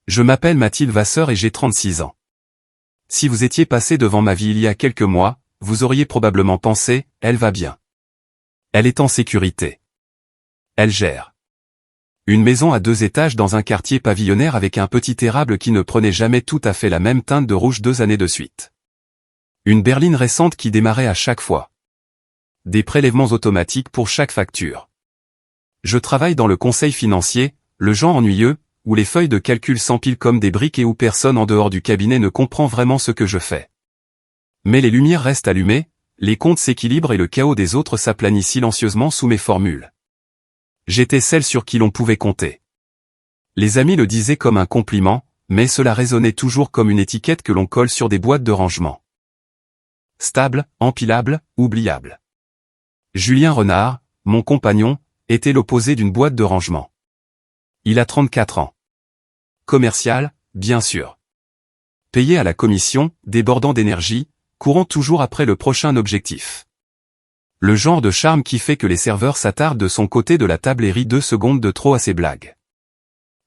Je m'appelle Mathilde Vasseur et j'ai 36 ans. Si vous étiez passé devant ma vie il y a quelques mois, vous auriez probablement pensé, elle va bien. Elle est en sécurité. Elle gère une maison à 2 étages dans un quartier pavillonnaire avec un petit érable qui ne prenait jamais tout à fait la même teinte de rouge 2 années de suite. Une berline récente qui démarrait à chaque fois. Des prélèvements automatiques pour chaque facture. Je travaille dans le conseil financier, le genre ennuyeux, où les feuilles de calcul s'empilent comme des briques et où personne en dehors du cabinet ne comprend vraiment ce que je fais. Mais les lumières restent allumées, les comptes s'équilibrent et le chaos des autres s'aplanit silencieusement sous mes formules. J'étais celle sur qui l'on pouvait compter. Les amis le disaient comme un compliment, mais cela résonnait toujours comme une étiquette que l'on colle sur des boîtes de rangement. Stable, empilable, oubliable. Julien Renard, mon compagnon, était l'opposé d'une boîte de rangement. Il a 34 ans. Commercial, bien sûr. Payé à la commission, débordant d'énergie, courant toujours après le prochain objectif. Le genre de charme qui fait que les serveurs s'attardent de son côté de la table et rient 2 secondes de trop à ses blagues.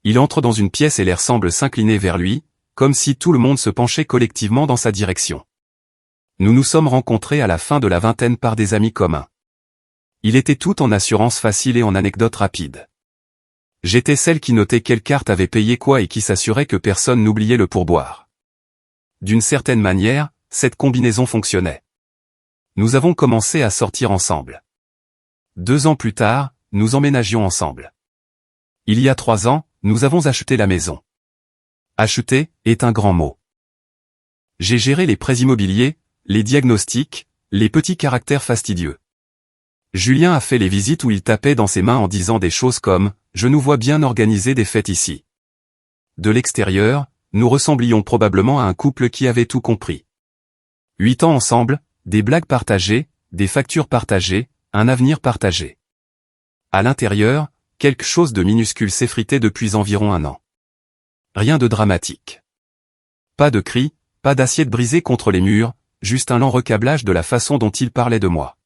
Il entre dans une pièce et l'air semble s'incliner vers lui, comme si tout le monde se penchait collectivement dans sa direction. Nous nous sommes rencontrés à la fin de la vingtaine par des amis communs. Il était tout en assurance facile et en anecdotes rapides. J'étais celle qui notait quelle carte avait payé quoi et qui s'assurait que personne n'oubliait le pourboire. D'une certaine manière, cette combinaison fonctionnait. Nous avons commencé à sortir ensemble. 2 ans plus tard, nous emménagions ensemble. Il y a 3 ans, nous avons acheté la maison. Acheter est un grand mot. J'ai géré les prêts immobiliers, les diagnostics, les petits caractères fastidieux. Julien a fait les visites où il tapait dans ses mains en disant des choses comme « Je nous vois bien organiser des fêtes ici ». De l'extérieur, nous ressemblions probablement à un couple qui avait tout compris. 8 ans ensemble, des blagues partagées, des factures partagées, un avenir partagé. À l'intérieur, quelque chose de minuscule s'effritait depuis environ 1 an. Rien de dramatique. Pas de cris, pas d'assiettes brisées contre les murs, juste un lent recablage de la façon dont il parlait de moi.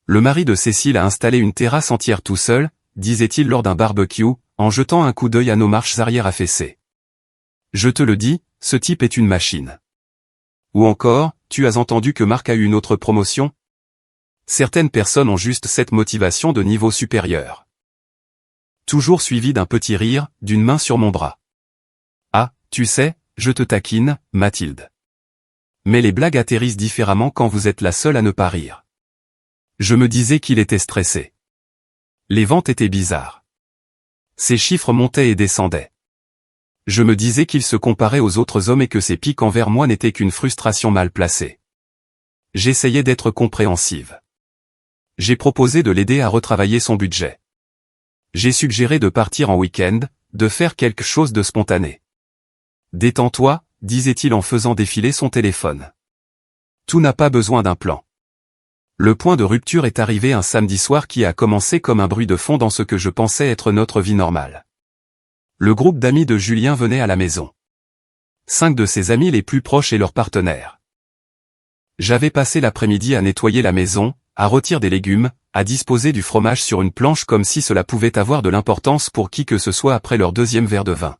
Le mari de Cécile a installé une terrasse entière tout seul, disait-il lors d'un barbecue, en jetant un coup d'œil à nos marches arrière affaissées. Je te le dis, ce type est une machine. Ou encore, tu as entendu que Marc a eu une autre promotion? Certaines personnes ont juste cette motivation de niveau supérieur. Toujours suivi d'un petit rire, d'une main sur mon bras. Ah, tu sais, je te taquine, Mathilde. Mais les blagues atterrissent différemment quand vous êtes la seule à ne pas rire. Je me disais qu'il était stressé. Les ventes étaient bizarres. Ses chiffres montaient et descendaient. Je me disais qu'il se comparait aux autres hommes et que ses piques envers moi n'étaient qu'une frustration mal placée. J'essayais d'être compréhensive. J'ai proposé de l'aider à retravailler son budget. J'ai suggéré de partir en week-end, de faire quelque chose de spontané. Détends-toi, disait-il en faisant défiler son téléphone. Tout n'a pas besoin d'un plan. Le point de rupture est arrivé un samedi soir qui a commencé comme un bruit de fond dans ce que je pensais être notre vie normale. Le groupe d'amis de Julien venait à la maison. 5 de ses amis les plus proches et leurs partenaires. J'avais passé l'après-midi à nettoyer la maison, à rôtir des légumes, à disposer du fromage sur une planche comme si cela pouvait avoir de l'importance pour qui que ce soit après leur 2e verre de vin.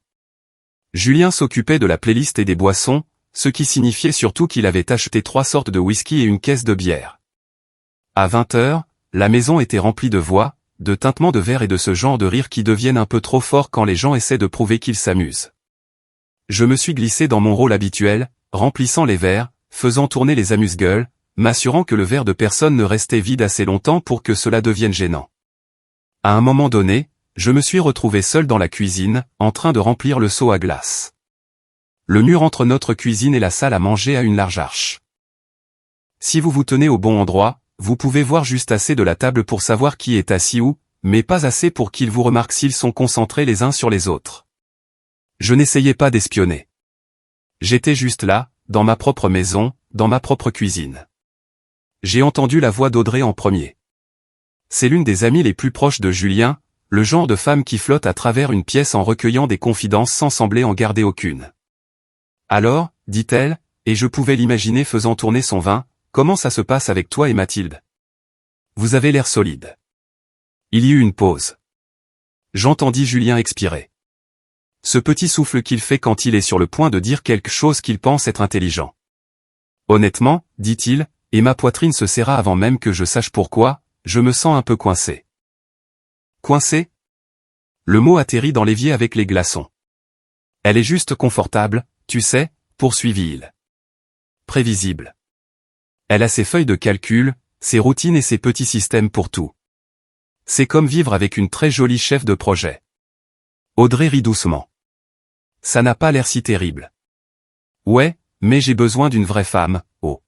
Julien s'occupait de la playlist et des boissons, ce qui signifiait surtout qu'il avait acheté 3 sortes de whisky et une caisse de bière. À 20h, la maison était remplie de voix, de tintements de verre et de ce genre de rire qui deviennent un peu trop forts quand les gens essaient de prouver qu'ils s'amusent. Je me suis glissé dans mon rôle habituel, remplissant les verres, faisant tourner les amuse-gueules, m'assurant que le verre de personne ne restait vide assez longtemps pour que cela devienne gênant. À un moment donné, je me suis retrouvé seul dans la cuisine, en train de remplir le seau à glace. Le mur entre notre cuisine et la salle à manger a une large arche. Si vous vous tenez au bon endroit, vous pouvez voir juste assez de la table pour savoir qui est assis où, mais pas assez pour qu'ils vous remarquent s'ils sont concentrés les uns sur les autres. Je n'essayais pas d'espionner. J'étais juste là, dans ma propre maison, dans ma propre cuisine. J'ai entendu la voix d'Audrey en premier. C'est l'une des amies les plus proches de Julien, le genre de femme qui flotte à travers une pièce en recueillant des confidences sans sembler en garder aucune. Alors, dit-elle, et je pouvais l'imaginer faisant tourner son vin, comment ça se passe avec toi et Mathilde? Vous avez l'air solide. Il y eut une pause. J'entendis Julien expirer. Ce petit souffle qu'il fait quand il est sur le point de dire quelque chose qu'il pense être intelligent. Honnêtement, dit-il, et ma poitrine se serra avant même que je sache pourquoi, je me sens un peu coincé. Coincé? Le mot atterrit dans l'évier avec les glaçons. Elle est juste confortable, tu sais, poursuivit-il. Prévisible. Elle a ses feuilles de calcul, ses routines et ses petits systèmes pour tout. C'est comme vivre avec une très jolie chef de projet. Audrey rit doucement. Ça n'a pas l'air si terrible. Ouais, mais j'ai besoin d'une vraie femme, oh.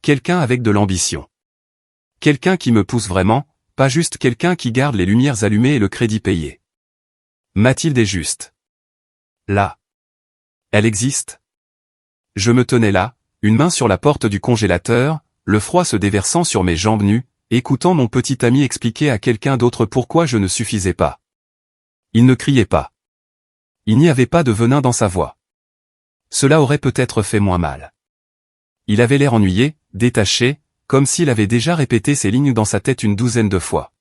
Quelqu'un avec de l'ambition. Quelqu'un qui me pousse vraiment, pas juste quelqu'un qui garde les lumières allumées et le crédit payé. Mathilde est juste. Là. Elle existe. Je me tenais là, une main sur la porte du congélateur, le froid se déversant sur mes jambes nues, écoutant mon petit ami expliquer à quelqu'un d'autre pourquoi je ne suffisais pas. Il ne criait pas. Il n'y avait pas de venin dans sa voix. Cela aurait peut-être fait moins mal. Il avait l'air ennuyé, détaché, comme s'il avait déjà répété ces lignes dans sa tête une douzaine de fois.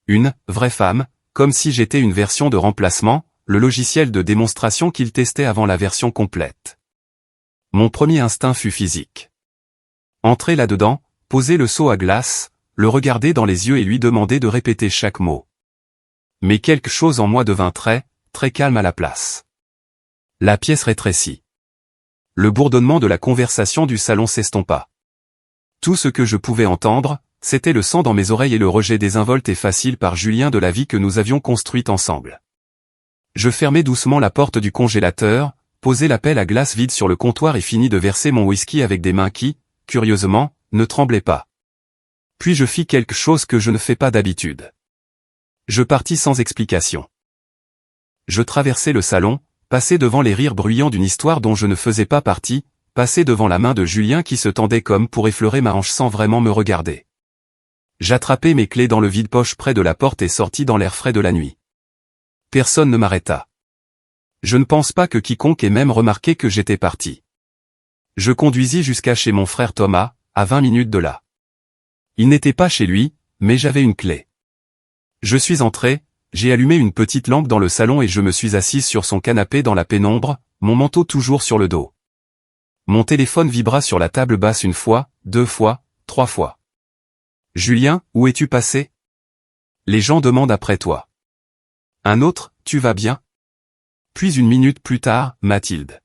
Une vraie femme, comme si j'étais une version de remplacement, le logiciel de démonstration qu'il testait avant la version complète. Mon premier instinct fut physique. Entrer là-dedans, poser le seau à glace, le regarder dans les yeux et lui demander de répéter chaque mot. Mais quelque chose en moi devint très calme à la place. La pièce rétrécit. Le bourdonnement de la conversation du salon s'estompa. Tout ce que je pouvais entendre, c'était le sang dans mes oreilles et le rejet désinvolte et facile par Julien de la vie que nous avions construite ensemble. Je fermai doucement la porte du congélateur, posai la pelle à glace vide sur le comptoir et finis de verser mon whisky avec des mains qui, curieusement, ne tremblaient pas. Puis je fis quelque chose que je ne fais pas d'habitude. Je partis sans explication. Je traversai le salon, passai devant les rires bruyants d'une histoire dont je ne faisais pas partie, passai devant la main de Julien qui se tendait comme pour effleurer ma hanche sans vraiment me regarder. J'attrapai mes clés dans le vide-poche près de la porte et sortis dans l'air frais de la nuit. Personne ne m'arrêta. Je ne pense pas que quiconque ait même remarqué que j'étais parti. Je conduisis jusqu'à chez mon frère Thomas, à 20 minutes de là. Il n'était pas chez lui, mais j'avais une clé. Je suis entré, j'ai allumé une petite lampe dans le salon et je me suis assise sur son canapé dans la pénombre, mon manteau toujours sur le dos. Mon téléphone vibra sur la table basse une fois, 2 fois, 3 fois. « Julien, où es-tu passé ? Les gens demandent après toi. » Un autre, « Tu vas bien ? » Puis une minute plus tard, Mathilde.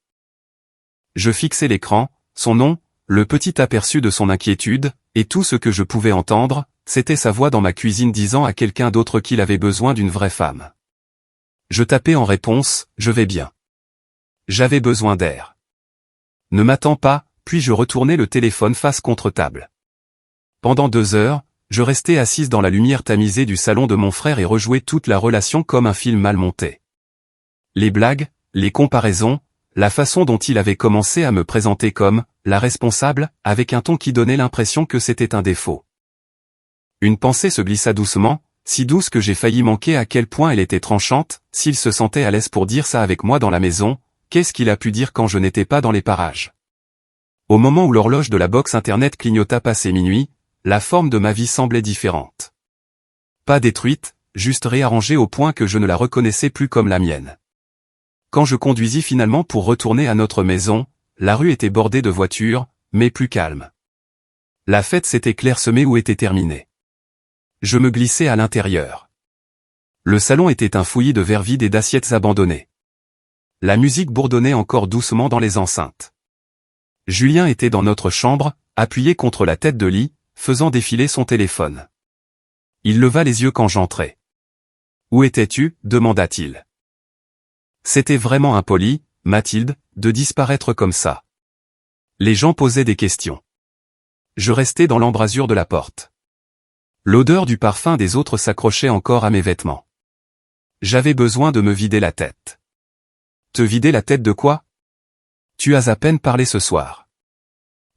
Je fixai l'écran, son nom, le petit aperçu de son inquiétude, et tout ce que je pouvais entendre, c'était sa voix dans ma cuisine disant à quelqu'un d'autre qu'il avait besoin d'une vraie femme. Je tapai en réponse, « Je vais bien. » J'avais besoin d'air. Ne m'attends pas, puis je retournai le téléphone face contre table. Pendant 2 heures, je restais assise dans la lumière tamisée du salon de mon frère et rejouais toute la relation comme un film mal monté. Les blagues, les comparaisons, la façon dont il avait commencé à me présenter comme « la responsable » avec un ton qui donnait l'impression que c'était un défaut. Une pensée se glissa doucement, si douce que j'ai failli manquer à quel point elle était tranchante, s'il se sentait à l'aise pour dire ça avec moi dans la maison, qu'est-ce qu'il a pu dire quand je n'étais pas dans les parages? Au moment où l'horloge de la box internet clignota passé minuit, la forme de ma vie semblait différente. Pas détruite, juste réarrangée au point que je ne la reconnaissais plus comme la mienne. Quand je conduisis finalement pour retourner à notre maison, la rue était bordée de voitures, mais plus calme. La fête s'était clairsemée ou était terminée. Je me glissai à l'intérieur. Le salon était un fouillis de verres vides et d'assiettes abandonnées. La musique bourdonnait encore doucement dans les enceintes. Julien était dans notre chambre, appuyé contre la tête de lit, faisant défiler son téléphone. Il leva les yeux quand j'entrai. « Où étais-tu » demanda-t-il. C'était vraiment impoli, Mathilde, de disparaître comme ça. Les gens posaient des questions. Je restais dans l'embrasure de la porte. L'odeur du parfum des autres s'accrochait encore à mes vêtements. J'avais besoin de me vider la tête. Te vider la tête de quoi? Tu as à peine parlé ce soir.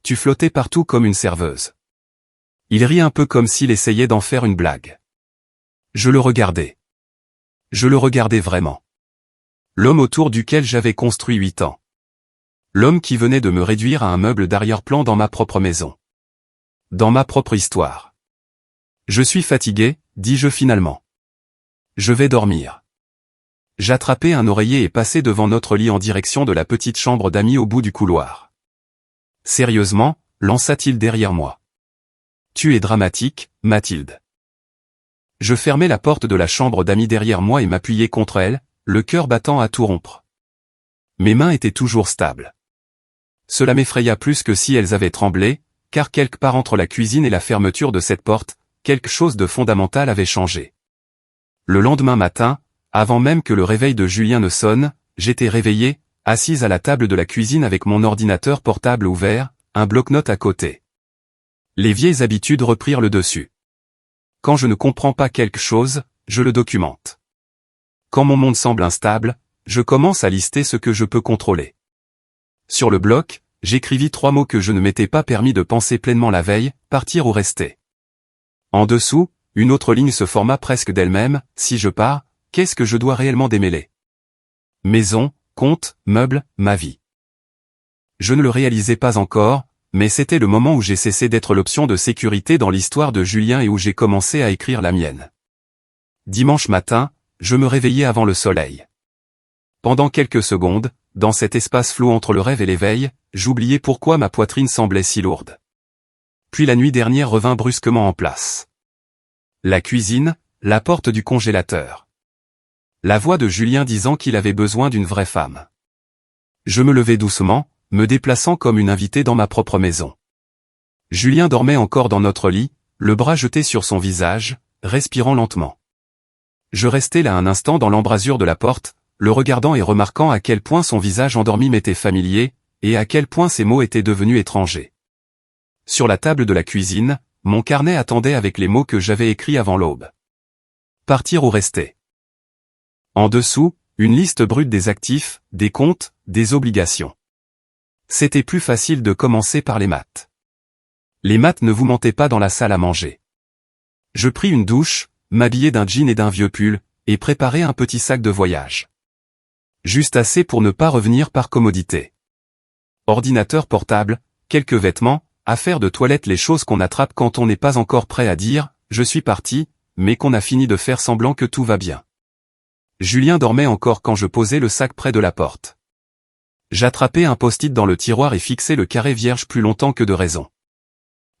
Tu flottais partout comme une serveuse. Il rit un peu comme s'il essayait d'en faire une blague. Je le regardais. Je le regardais vraiment. L'homme autour duquel j'avais construit 8 ans. L'homme qui venait de me réduire à un meuble d'arrière-plan dans ma propre maison. Dans ma propre histoire. Je suis fatigué, dis-je finalement. Je vais dormir. J'attrapai un oreiller et passai devant notre lit en direction de la petite chambre d'amis au bout du couloir. Sérieusement, lança-t-il derrière moi. Tu es dramatique, Mathilde. Je fermai la porte de la chambre d'amis derrière moi et m'appuyai contre elle, le cœur battant à tout rompre. Mes mains étaient toujours stables. Cela m'effraya plus que si elles avaient tremblé, car quelque part entre la cuisine et la fermeture de cette porte, quelque chose de fondamental avait changé. Le lendemain matin, avant même que le réveil de Julien ne sonne, j'étais réveillé, assise à la table de la cuisine avec mon ordinateur portable ouvert, un bloc-notes à côté. Les vieilles habitudes reprirent le dessus. Quand je ne comprends pas quelque chose, je le documente. Quand mon monde semble instable, je commence à lister ce que je peux contrôler. Sur le bloc, j'écrivis 3 mots que je ne m'étais pas permis de penser pleinement la veille, partir ou rester. En dessous, une autre ligne se forma presque d'elle-même, si je pars, qu'est-ce que je dois réellement démêler? Maison, compte, meubles, ma vie. Je ne le réalisais pas encore, mais c'était le moment où j'ai cessé d'être l'option de sécurité dans l'histoire de Julien et où j'ai commencé à écrire la mienne. Dimanche matin, je me réveillais avant le soleil. Pendant quelques secondes, dans cet espace flou entre le rêve et l'éveil, j'oubliais pourquoi ma poitrine semblait si lourde. Puis la nuit dernière revint brusquement en place. La cuisine, la porte du congélateur. La voix de Julien disant qu'il avait besoin d'une vraie femme. Je me levai doucement, me déplaçant comme une invitée dans ma propre maison. Julien dormait encore dans notre lit, le bras jeté sur son visage, respirant lentement. Je restai là un instant dans l'embrasure de la porte, le regardant et remarquant à quel point son visage endormi m'était familier, et à quel point ses mots étaient devenus étrangers. Sur la table de la cuisine, mon carnet attendait avec les mots que j'avais écrits avant l'aube. Partir ou rester. En dessous, une liste brute des actifs, des comptes, des obligations. C'était plus facile de commencer par les maths. Les maths ne vous mentaient pas dans la salle à manger. Je pris une douche, m'habillai d'un jean et d'un vieux pull, et préparai un petit sac de voyage. Juste assez pour ne pas revenir par commodité. Ordinateur portable, quelques vêtements, affaires de toilette, les choses qu'on attrape quand on n'est pas encore prêt à dire « je suis parti », mais qu'on a fini de faire semblant que tout va bien. Julien dormait encore quand je posai le sac près de la porte. J'attrapai un post-it dans le tiroir et fixai le carré vierge plus longtemps que de raison.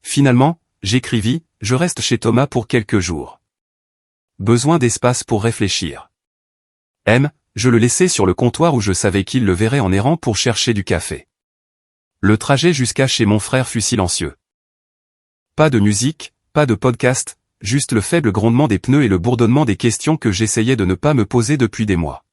Finalement, j'écrivis « je reste chez Thomas pour quelques jours. Besoin d'espace pour réfléchir. » Je le laissai sur le comptoir où je savais qu'il le verrait en errant pour chercher du café. Le trajet jusqu'à chez mon frère fut silencieux. Pas de musique, pas de podcast, juste le faible grondement des pneus et le bourdonnement des questions que j'essayais de ne pas me poser depuis des mois.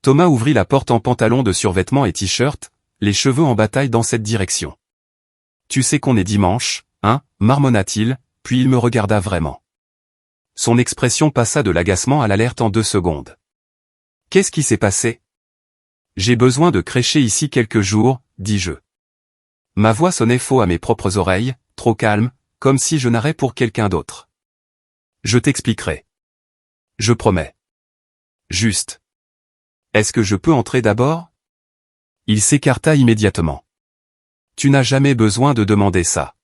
Thomas ouvrit la porte en pantalon de survêtement et t-shirt, les cheveux en bataille dans cette direction. « Tu sais qu'on est dimanche, hein » marmonna-t-il, puis il me regarda vraiment. Son expression passa de l'agacement à l'alerte en 2 secondes. « Qu'est-ce qui s'est passé ? » « J'ai besoin de crécher ici quelques jours, dis-je. Ma voix sonnait faux à mes propres oreilles, trop calme, comme si je narrais pour quelqu'un d'autre. « Je t'expliquerai. Je promets. Juste. Est-ce que je peux entrer d'abord ? » Il s'écarta immédiatement. « Tu n'as jamais besoin de demander ça. »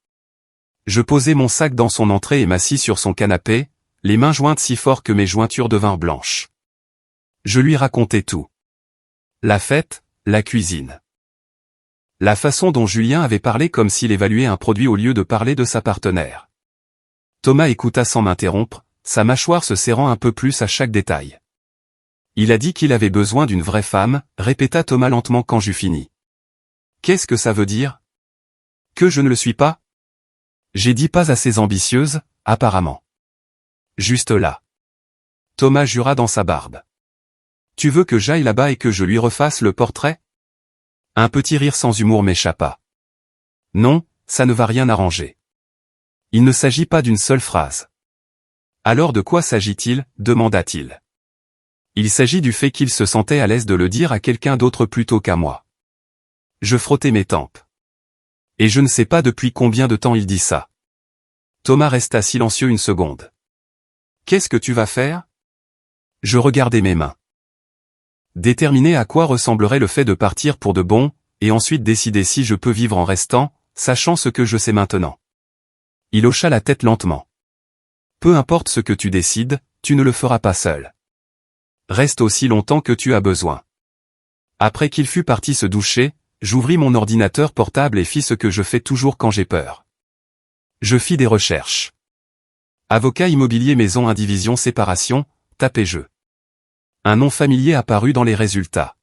Je posai mon sac dans son entrée et m'assis sur son canapé, les mains jointes si fort que mes jointures devinrent blanches. Je lui racontai tout. La fête, la cuisine. La façon dont Julien avait parlé comme s'il évaluait un produit au lieu de parler de sa partenaire. Thomas écouta sans m'interrompre, sa mâchoire se serrant un peu plus à chaque détail. Il a dit qu'il avait besoin d'une vraie femme, répéta Thomas lentement quand j'eus fini. Qu'est-ce que ça veut dire ? Que je ne le suis pas ? J'ai dit pas assez ambitieuse, apparemment. Juste là. Thomas jura dans sa barbe. Tu veux que j'aille là-bas et que je lui refasse le portrait ? Un petit rire sans humour m'échappa. Non, ça ne va rien arranger. Il ne s'agit pas d'une seule phrase. Alors de quoi s'agit-il ? Demanda-t-il. Il s'agit du fait qu'il se sentait à l'aise de le dire à quelqu'un d'autre plutôt qu'à moi. Je frottai mes tempes. Et je ne sais pas depuis combien de temps il dit ça. Thomas resta silencieux une seconde. Qu'est-ce que tu vas faire ? Je regardai mes mains. Déterminé à quoi ressemblerait le fait de partir pour de bon, et ensuite décider si je peux vivre en restant, sachant ce que je sais maintenant. Il hocha la tête lentement. Peu importe ce que tu décides, tu ne le feras pas seul. Reste aussi longtemps que tu as besoin. Après qu'il fut parti se doucher, j'ouvris mon ordinateur portable et fis ce que je fais toujours quand j'ai peur. Je fis des recherches. Avocat immobilier maison indivision séparation, tapez je. Un nom familier apparut dans les résultats.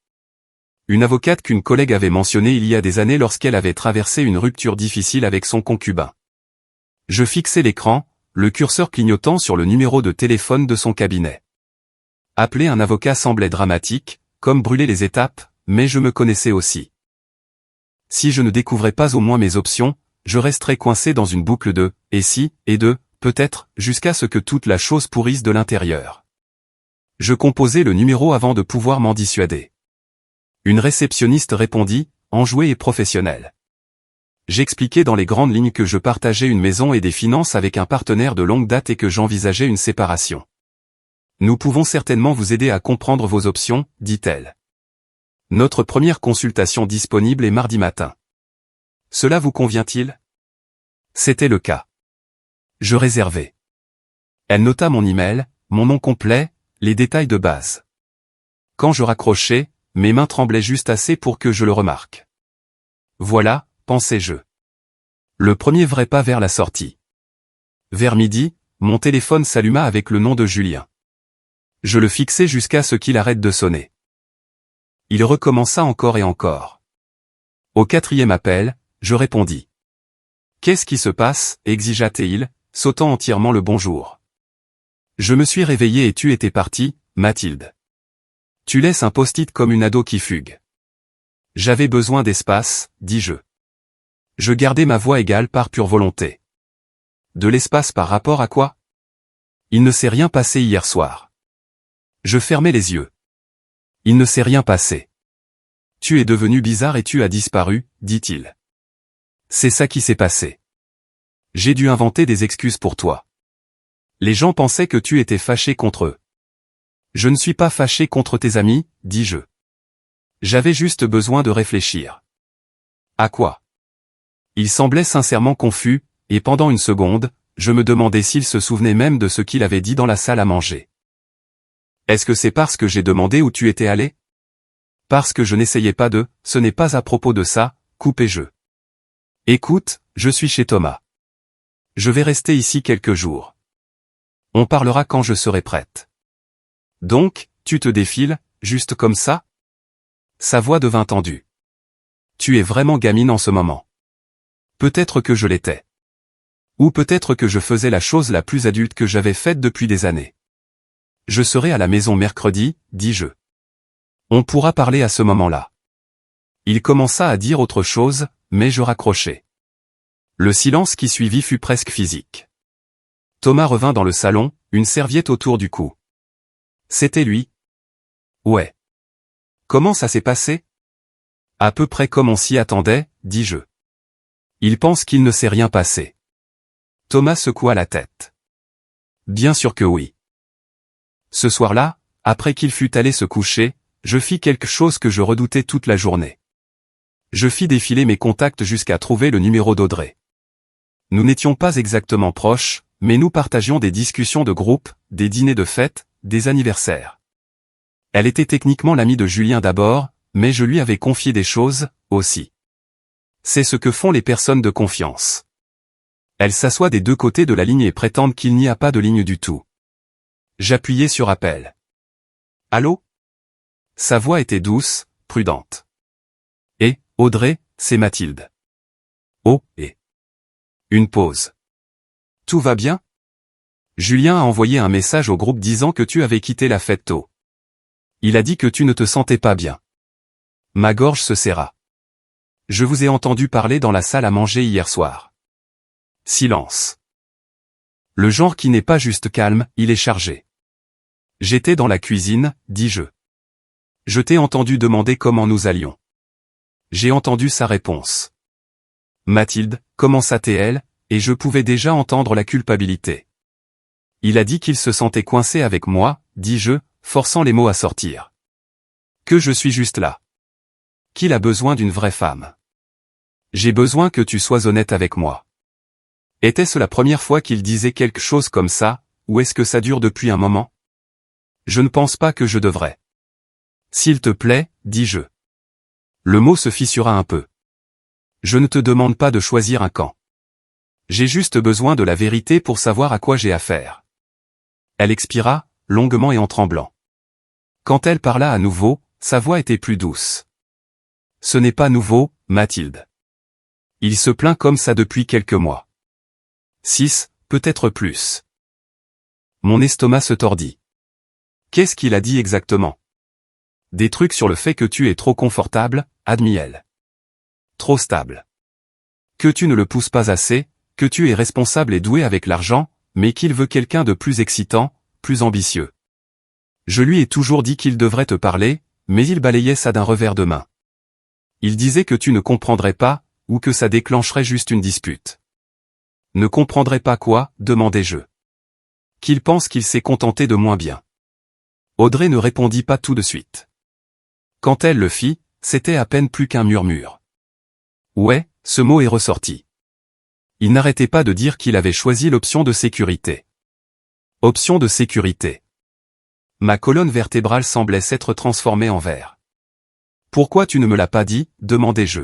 Une avocate qu'une collègue avait mentionnée il y a des années lorsqu'elle avait traversé une rupture difficile avec son concubin. Je fixai l'écran, le curseur clignotant sur le numéro de téléphone de son cabinet. Appeler un avocat semblait dramatique, comme brûler les étapes, mais je me connaissais aussi. Si je ne découvrais pas au moins mes options, je resterais coincé dans une boucle de « et si » et de « peut-être » jusqu'à ce que toute la chose pourrisse de l'intérieur. Je composai le numéro avant de pouvoir m'en dissuader. Une réceptionniste répondit, enjouée et professionnelle. J'expliquai dans les grandes lignes que je partageais une maison et des finances avec un partenaire de longue date et que j'envisageais une séparation. Nous pouvons certainement vous aider à comprendre vos options, dit-elle. Notre première consultation disponible est mardi matin. Cela vous convient-il? C'était le cas. Je réservai. Elle nota mon email, mon nom complet, les détails de base. Quand je raccrochai, mes mains tremblaient juste assez pour que je le remarque. Voilà, pensai-je. Le premier vrai pas vers la sortie. Vers midi, mon téléphone s'alluma avec le nom de Julien. Je le fixai jusqu'à ce qu'il arrête de sonner. Il recommença encore et encore. Au 4e appel, je répondis. « Qu'est-ce qui se passe » exigea-t-il, sautant entièrement le bonjour. Je me suis réveillé et tu étais partie, Mathilde. Tu laisses un post-it comme une ado qui fugue. J'avais besoin d'espace, dis-je. Je gardai ma voix égale par pure volonté. De l'espace par rapport à quoi? Il ne s'est rien passé hier soir. Je fermai les yeux. Il ne s'est rien passé. Tu es devenu bizarre et tu as disparu, dit-il. C'est ça qui s'est passé. J'ai dû inventer des excuses pour toi. Les gens pensaient que tu étais fâché contre eux. Je ne suis pas fâché contre tes amis, dis-je. J'avais juste besoin de réfléchir. À quoi? Il semblait sincèrement confus, et pendant une seconde, je me demandais s'il se souvenait même de ce qu'il avait dit dans la salle à manger. Est-ce que c'est parce que j'ai demandé où tu étais allé? Parce que je n'essayais pas de, ce n'est pas à propos de ça, coupai-je. Écoute, je suis chez Thomas. Je vais rester ici quelques jours. On parlera quand je serai prête. Donc, tu te défiles, juste comme ça? Sa voix devint tendue. Tu es vraiment gamine en ce moment. Peut-être que je l'étais. Ou peut-être que je faisais la chose la plus adulte que j'avais faite depuis des années. Je serai à la maison mercredi, dis-je. On pourra parler à ce moment-là. Il commença à dire autre chose, mais je raccrochai. Le silence qui suivit fut presque physique. Thomas revint dans le salon, une serviette autour du cou. C'était lui. Ouais. Comment ça s'est passé? À peu près comme on s'y attendait, dis-je. Il pense qu'il ne s'est rien passé. Thomas secoua la tête. Bien sûr que oui. Ce soir-là, après qu'il fut allé se coucher, je fis quelque chose que je redoutais toute la journée. Je fis défiler mes contacts jusqu'à trouver le numéro d'Audrey. Nous n'étions pas exactement proches, mais nous partagions des discussions de groupe, des dîners de fête, des anniversaires. Elle était techniquement l'amie de Julien d'abord, mais je lui avais confié des choses, aussi. C'est ce que font les personnes de confiance. Elles s'assoient des deux côtés de la ligne et prétendent qu'il n'y a pas de ligne du tout. J'appuyai sur appel. Allô? Sa voix était douce, prudente. Et, Audrey, c'est Mathilde. Oh, et. Une pause. Tout va bien? Julien a envoyé un message au groupe disant que tu avais quitté la fête tôt. Il a dit que tu ne te sentais pas bien. Ma gorge se serra. Je vous ai entendu parler dans la salle à manger hier soir. Silence. Le genre qui n'est pas juste calme, il est chargé. J'étais dans la cuisine, dis-je. Je t'ai entendu demander comment nous allions. J'ai entendu sa réponse. Mathilde, commença-t-elle, et je pouvais déjà entendre la culpabilité. Il a dit qu'il se sentait coincé avec moi, dis-je, forçant les mots à sortir. Que je suis juste là. Qu'il a besoin d'une vraie femme. J'ai besoin que tu sois honnête avec moi. Était-ce la première fois qu'il disait quelque chose comme ça, ou est-ce que ça dure depuis un moment? Je ne pense pas que je devrais. S'il te plaît, dis-je. Le mot se fissura un peu. Je ne te demande pas de choisir un camp. J'ai juste besoin de la vérité pour savoir à quoi j'ai affaire. Elle expira, longuement et en tremblant. Quand elle parla à nouveau, sa voix était plus douce. Ce n'est pas nouveau, Mathilde. Il se plaint comme ça depuis quelques mois. 6, peut-être plus. Mon estomac se tordit. Qu'est-ce qu'il a dit exactement? Des trucs sur le fait que tu es trop confortable, admit-elle. Trop stable. Que tu ne le pousses pas assez, que tu es responsable et doué avec l'argent, mais qu'il veut quelqu'un de plus excitant, plus ambitieux. Je lui ai toujours dit qu'il devrait te parler, mais il balayait ça d'un revers de main. Il disait que tu ne comprendrais pas, ou que ça déclencherait juste une dispute. Ne comprendrais pas quoi, demandai-je. Qu'il pense qu'il s'est contenté de moins bien. Audrey ne répondit pas tout de suite. Quand elle le fit, c'était à peine plus qu'un murmure. Ouais, ce mot est ressorti. Il n'arrêtait pas de dire qu'il avait choisi l'option de sécurité. Option de sécurité. Ma colonne vertébrale semblait s'être transformée en verre. Pourquoi tu ne me l'as pas dit, demandai-je.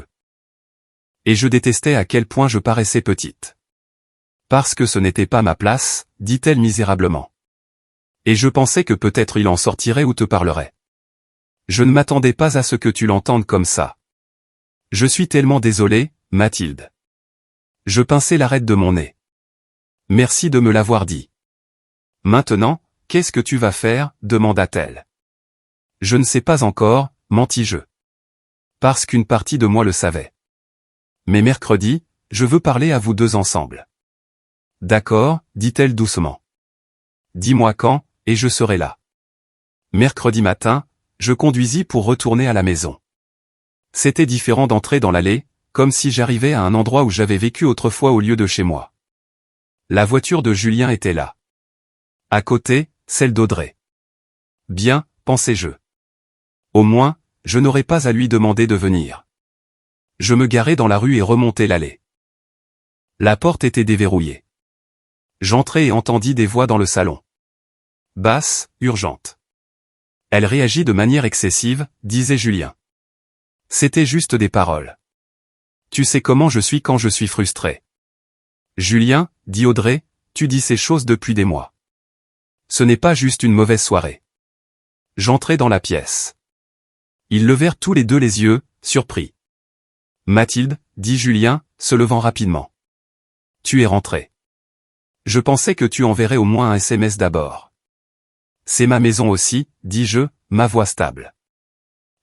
Et je détestais à quel point je paraissais petite. Parce que ce n'était pas ma place, dit-elle misérablement. Et je pensais que peut-être il en sortirait ou te parlerait. Je ne m'attendais pas à ce que tu l'entendes comme ça. Je suis tellement désolé, Mathilde. Je pinçai l'arête de mon nez. Merci de me l'avoir dit. Maintenant, qu'est-ce que tu vas faire, demanda-t-elle. Je ne sais pas encore, mentis-je. Parce qu'une partie de moi le savait. Mais mercredi, je veux parler à vous deux ensemble. D'accord, dit-elle doucement. Dis-moi quand, et je serai là. Mercredi matin, je conduisis pour retourner à la maison. C'était différent d'entrer dans l'allée, comme si j'arrivais à un endroit où j'avais vécu autrefois au lieu de chez moi. La voiture de Julien était là. À côté, celle d'Audrey. Bien, pensai-je. Au moins, je n'aurais pas à lui demander de venir. Je me garai dans la rue et remontai l'allée. La porte était déverrouillée. J'entrai et entendis des voix dans le salon. Basse, urgente. Elle réagit de manière excessive, disait Julien. C'était juste des paroles. Tu sais comment je suis quand je suis frustré. Julien, dit Audrey, tu dis ces choses depuis des mois. Ce n'est pas juste une mauvaise soirée. J'entrai dans la pièce. Ils levèrent tous les deux les yeux, surpris. Mathilde, dit Julien, se levant rapidement. Tu es rentrée. Je pensais que tu enverrais au moins un SMS d'abord. C'est ma maison aussi, dis-je, ma voix stable.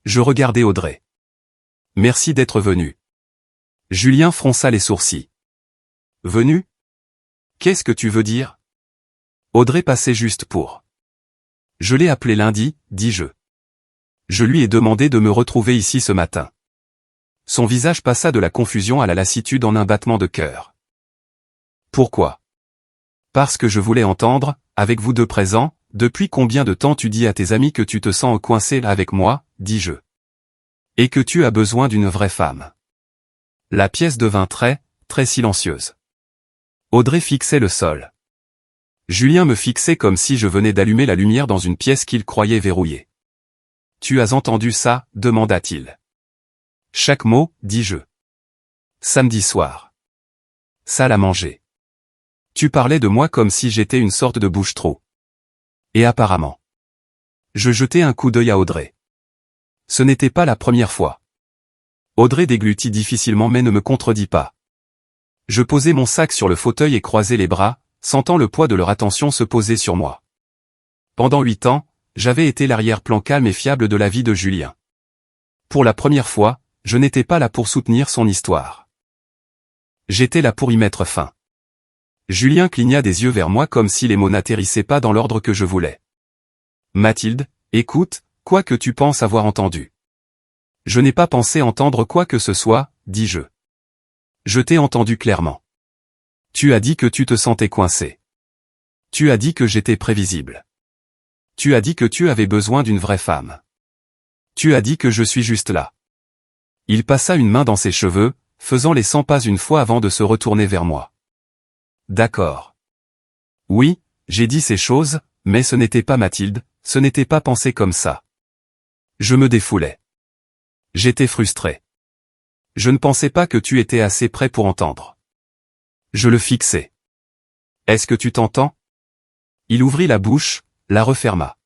Je regardai Audrey. Merci d'être venu. Julien fronça les sourcils. Venu? Qu'est-ce que tu veux dire? Audrey passait juste pour. Je l'ai appelé lundi, dis-je. Je lui ai demandé de me retrouver ici ce matin. Son visage passa de la confusion à la lassitude en un battement de cœur. Pourquoi? Parce que je voulais entendre, avec vous deux présents, depuis combien de temps tu dis à tes amis que tu te sens coincé là avec moi, dis-je. Et que tu as besoin d'une vraie femme. La pièce devint très silencieuse. Audrey fixait le sol. Julien me fixait comme si je venais d'allumer la lumière dans une pièce qu'il croyait verrouillée. Tu as entendu ça, demanda-t-il. Chaque mot, dis-je. Samedi soir. Salle à manger. Tu parlais de moi comme si j'étais une sorte de bouche-trou. Et apparemment. Je jetai un coup d'œil à Audrey. Ce n'était pas la première fois. Audrey déglutit difficilement mais ne me contredit pas. Je posai mon sac sur le fauteuil et croisai les bras, sentant le poids de leur attention se poser sur moi. Pendant 8 ans, j'avais été l'arrière-plan calme et fiable de la vie de Julien. Pour la première fois, je n'étais pas là pour soutenir son histoire. J'étais là pour y mettre fin. Julien cligna des yeux vers moi comme si les mots n'atterrissaient pas dans l'ordre que je voulais. Mathilde, écoute, quoi que tu penses avoir entendu. Je n'ai pas pensé entendre quoi que ce soit, dis-je. Je t'ai entendu clairement. Tu as dit que tu te sentais coincé. Tu as dit que j'étais prévisible. Tu as dit que tu avais besoin d'une vraie femme. Tu as dit que je suis juste là. Il passa une main dans ses cheveux, faisant les 100 pas une fois avant de se retourner vers moi. D'accord. Oui, j'ai dit ces choses, mais ce n'était pas Mathilde, ce n'était pas pensé comme ça. Je me défoulais. J'étais frustré. Je ne pensais pas que tu étais assez près pour entendre. Je le fixais. Est-ce que tu t'entends? Il ouvrit la bouche, la referma.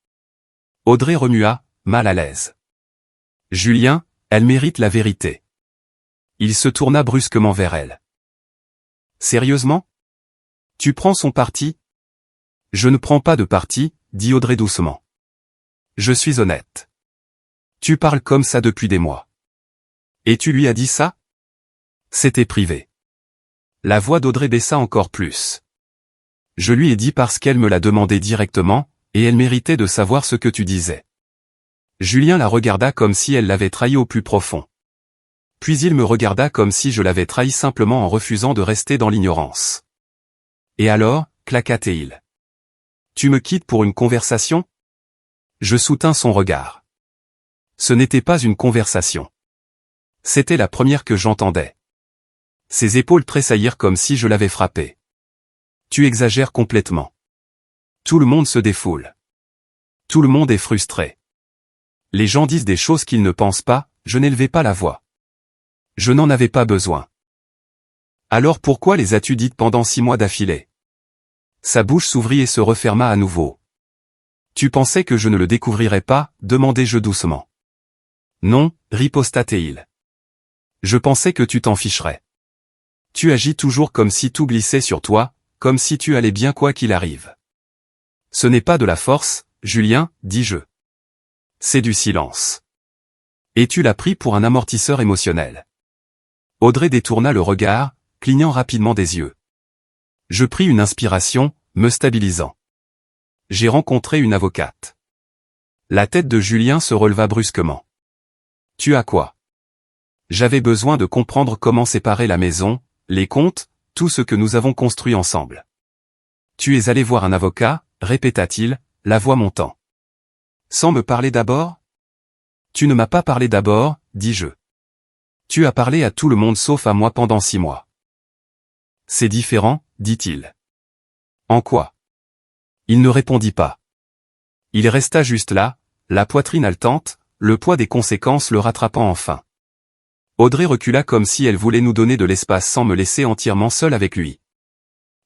Audrey remua, mal à l'aise. Julien, elle mérite la vérité. Il se tourna brusquement vers elle. Sérieusement? Tu prends son parti? Je ne prends pas de parti, dit Audrey doucement. Je suis honnête. Tu parles comme ça depuis des mois. Et tu lui as dit ça? C'était privé. La voix d'Audrey baissa encore plus. Je lui ai dit parce qu'elle me l'a demandé directement, et elle méritait de savoir ce que tu disais. Julien la regarda comme si elle l'avait trahi au plus profond. Puis il me regarda comme si je l'avais trahi simplement en refusant de rester dans l'ignorance. Et alors, claqua-t-il. Tu me quittes pour une conversation? Je soutins son regard. Ce n'était pas une conversation. C'était la première que j'entendais. Ses épaules tressaillirent comme si je l'avais frappé. Tu exagères complètement. Tout le monde se défoule. Tout le monde est frustré. Les gens disent des choses qu'ils ne pensent pas, je n'élevais pas la voix. Je n'en avais pas besoin. Alors pourquoi les as-tu dites pendant 6 mois d'affilée? Sa bouche s'ouvrit et se referma à nouveau. Tu pensais que je ne le découvrirais pas, demandai-je doucement. Non, riposta-t-il. Je pensais que tu t'en ficherais. Tu agis toujours comme si tout glissait sur toi, comme si tu allais bien quoi qu'il arrive. Ce n'est pas de la force, Julien, dis-je. C'est du silence. Et tu l'as pris pour un amortisseur émotionnel. Audrey détourna le regard, clignant rapidement des yeux. Je pris une inspiration, me stabilisant. J'ai rencontré une avocate. La tête de Julien se releva brusquement. Tu as quoi? J'avais besoin de comprendre comment séparer la maison, les comptes, tout ce que nous avons construit ensemble. Tu es allé voir un avocat, répéta-t-il, la voix montant. Sans me parler d'abord? Tu ne m'as pas parlé d'abord, dis-je. Tu as parlé à tout le monde sauf à moi pendant 6 mois. C'est différent, dit-il. En quoi? Il ne répondit pas. Il resta juste là, la poitrine haletante, le poids des conséquences le rattrapant enfin. Audrey recula comme si elle voulait nous donner de l'espace sans me laisser entièrement seul avec lui.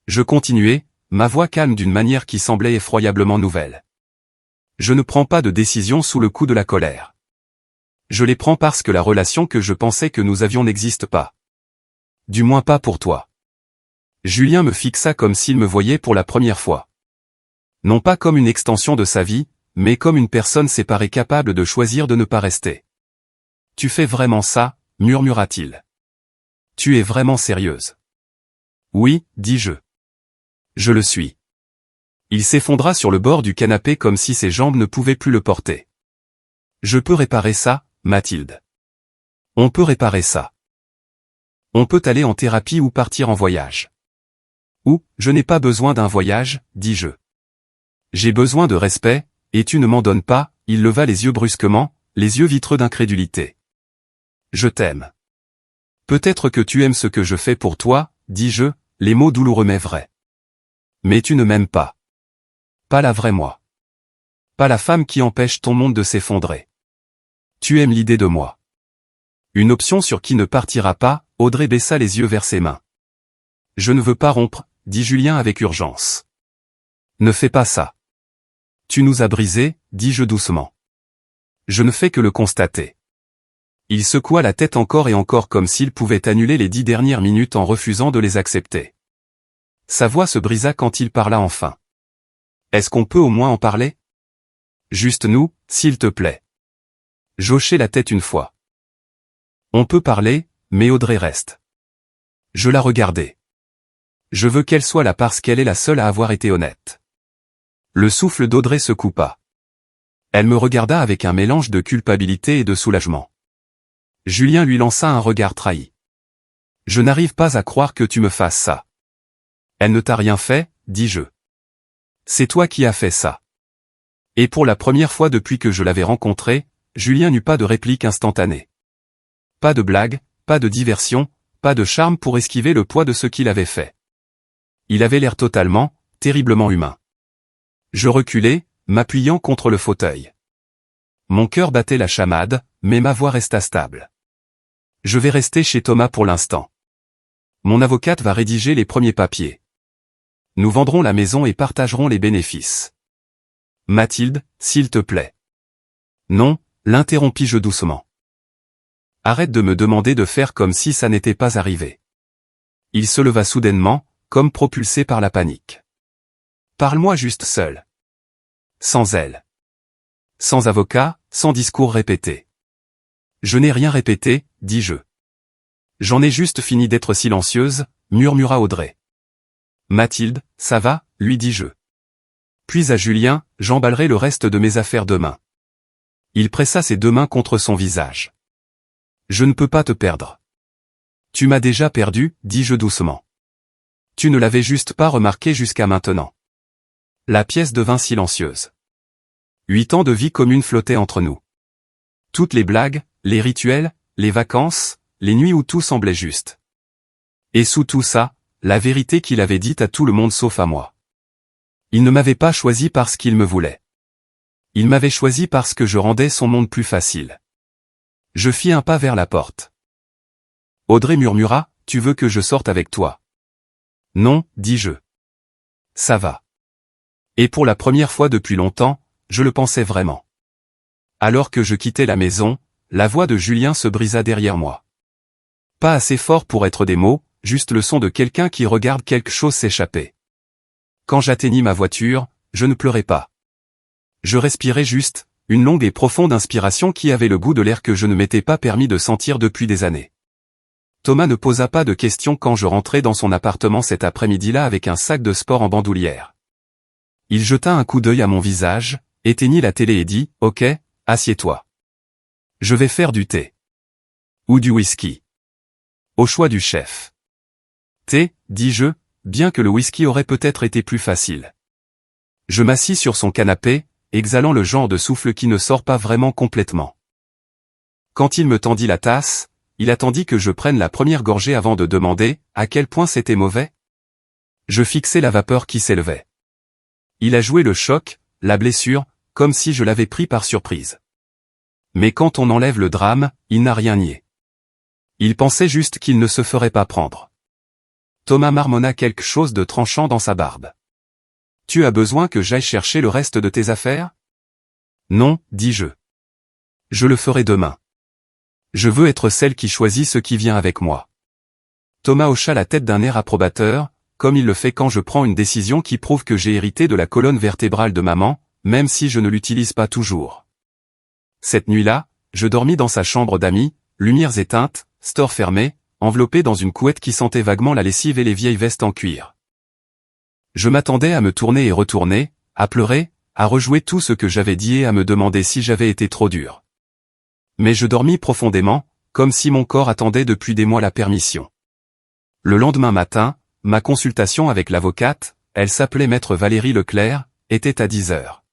Je continuai, ma voix calme d'une manière qui semblait effroyablement nouvelle. Je ne prends pas de décision sous le coup de la colère. Je les prends parce que la relation que je pensais que nous avions n'existe pas. Du moins pas pour toi. Julien me fixa comme s'il me voyait pour la première fois. Non pas comme une extension de sa vie, mais comme une personne séparée capable de choisir de ne pas rester. Tu fais vraiment ça, murmura-t-il. Tu es vraiment sérieuse. Oui, dis-je. Je le suis. Il s'effondra sur le bord du canapé comme si ses jambes ne pouvaient plus le porter. Je peux réparer ça, Mathilde. On peut réparer ça. On peut aller en thérapie ou partir en voyage. Ou, je n'ai pas besoin d'un voyage, dis-je. J'ai besoin de respect, et tu ne m'en donnes pas, il leva les yeux brusquement, les yeux vitreux d'incrédulité. Je t'aime. Peut-être que tu aimes ce que je fais pour toi, dis-je, les mots douloureux mais vrais. Mais tu ne m'aimes pas. Pas la vraie moi. Pas la femme qui empêche ton monde de s'effondrer. Tu aimes l'idée de moi. Une option sur qui ne partira pas, Audrey baissa les yeux vers ses mains. Je ne veux pas rompre, dit Julien avec urgence. Ne fais pas ça. Tu nous as brisés, dis-je doucement. Je ne fais que le constater. Il secoua la tête encore et encore comme s'il pouvait annuler les 10 dernières minutes en refusant de les accepter. Sa voix se brisa quand il parla enfin. Est-ce qu'on peut au moins en parler? Juste nous, s'il te plaît. J'hochai la tête une fois. On peut parler, mais Audrey reste. Je la regardai. Je veux qu'elle soit là parce qu'elle est la seule à avoir été honnête. Le souffle d'Audrey se coupa. Elle me regarda avec un mélange de culpabilité et de soulagement. Julien lui lança un regard trahi. Je n'arrive pas à croire que tu me fasses ça. Elle ne t'a rien fait, dis-je. C'est toi qui as fait ça. Et pour la première fois depuis que je l'avais rencontré, Julien n'eut pas de réplique instantanée. Pas de blague, pas de diversion, pas de charme pour esquiver le poids de ce qu'il avait fait. Il avait l'air totalement, terriblement humain. Je reculai, m'appuyant contre le fauteuil. Mon cœur battait la chamade, mais ma voix resta stable. Je vais rester chez Thomas pour l'instant. Mon avocate va rédiger les premiers papiers. Nous vendrons la maison et partagerons les bénéfices. Mathilde, s'il te plaît. Non, l'interrompis-je doucement. Arrête de me demander de faire comme si ça n'était pas arrivé. Il se leva soudainement, comme propulsé par la panique. Parle-moi juste seul. Sans elle. Sans avocat, sans discours répété. Je n'ai rien répété, dis-je. J'en ai juste fini d'être silencieuse, murmura Audrey. Mathilde, ça va, lui dis-je. Puis à Julien, j'emballerai le reste de mes affaires demain. Il pressa ses deux mains contre son visage. Je ne peux pas te perdre. Tu m'as déjà perdu, dis-je doucement. Tu ne l'avais juste pas remarqué jusqu'à maintenant. La pièce devint silencieuse. 8 ans de vie commune flottaient entre nous. Toutes les blagues, les rituels, les vacances, les nuits où tout semblait juste. Et sous tout ça, la vérité qu'il avait dite à tout le monde sauf à moi. Il ne m'avait pas choisi parce qu'il me voulait. Il m'avait choisi parce que je rendais son monde plus facile. Je fis un pas vers la porte. Audrey murmura, « Tu veux que je sorte avec toi ?» Non, dis-je. Ça va. Et pour la première fois depuis longtemps, je le pensais vraiment. Alors que je quittais la maison, la voix de Julien se brisa derrière moi. Pas assez fort pour être des mots, juste le son de quelqu'un qui regarde quelque chose s'échapper. Quand j'atteignis ma voiture, je ne pleurais pas. Je respirais juste, une longue et profonde inspiration qui avait le goût de l'air que je ne m'étais pas permis de sentir depuis des années. Thomas ne posa pas de questions quand je rentrai dans son appartement cet après-midi-là avec un sac de sport en bandoulière. Il jeta un coup d'œil à mon visage, éteignit la télé et dit « Ok, assieds-toi. Je vais faire du thé. Ou du whisky. Au choix du chef. » Thé, dis-je, bien que le whisky aurait peut-être été plus facile. Je m'assis sur son canapé, exhalant le genre de souffle qui ne sort pas vraiment complètement. Quand il me tendit la tasse, il attendit que je prenne la première gorgée avant de demander à quel point c'était mauvais. Je fixais la vapeur qui s'élevait. Il a joué le choc, la blessure, comme si je l'avais pris par surprise. Mais quand on enlève le drame, il n'a rien nié. Il pensait juste qu'il ne se ferait pas prendre. Thomas marmonna quelque chose de tranchant dans sa barbe. « Tu as besoin que j'aille chercher le reste de tes affaires ? » Non, dis-je. Je le ferai demain. Je veux être celle qui choisit ce qui vient avec moi. Thomas hocha la tête d'un air approbateur, comme il le fait quand je prends une décision qui prouve que j'ai hérité de la colonne vertébrale de maman, même si je ne l'utilise pas toujours. Cette nuit-là, je dormis dans sa chambre d'amis, lumières éteintes, store fermé, enveloppé dans une couette qui sentait vaguement la lessive et les vieilles vestes en cuir. Je m'attendais à me tourner et retourner, à pleurer, à rejouer tout ce que j'avais dit et à me demander si j'avais été trop dur. Mais je dormis profondément, comme si mon corps attendait depuis des mois la permission. Le lendemain matin, ma consultation avec l'avocate, elle s'appelait Maître Valérie Leclerc, était à 10 heures.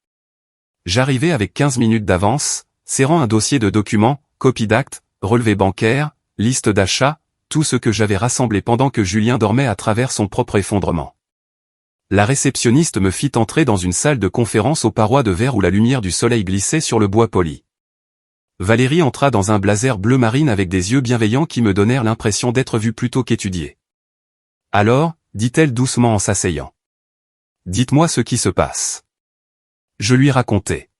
J'arrivais avec 15 minutes d'avance, serrant un dossier de documents, copie d'actes, relevé bancaire, liste d'achats, tout ce que j'avais rassemblé pendant que Julien dormait à travers son propre effondrement. La réceptionniste me fit entrer dans une salle de conférence aux parois de verre où la lumière du soleil glissait sur le bois poli. Valérie entra dans un blazer bleu marine avec des yeux bienveillants qui me donnèrent l'impression d'être vue plutôt qu'étudiée. « Alors, dit-elle doucement en s'asseyant. Dites-moi ce qui se passe. » Je lui racontai.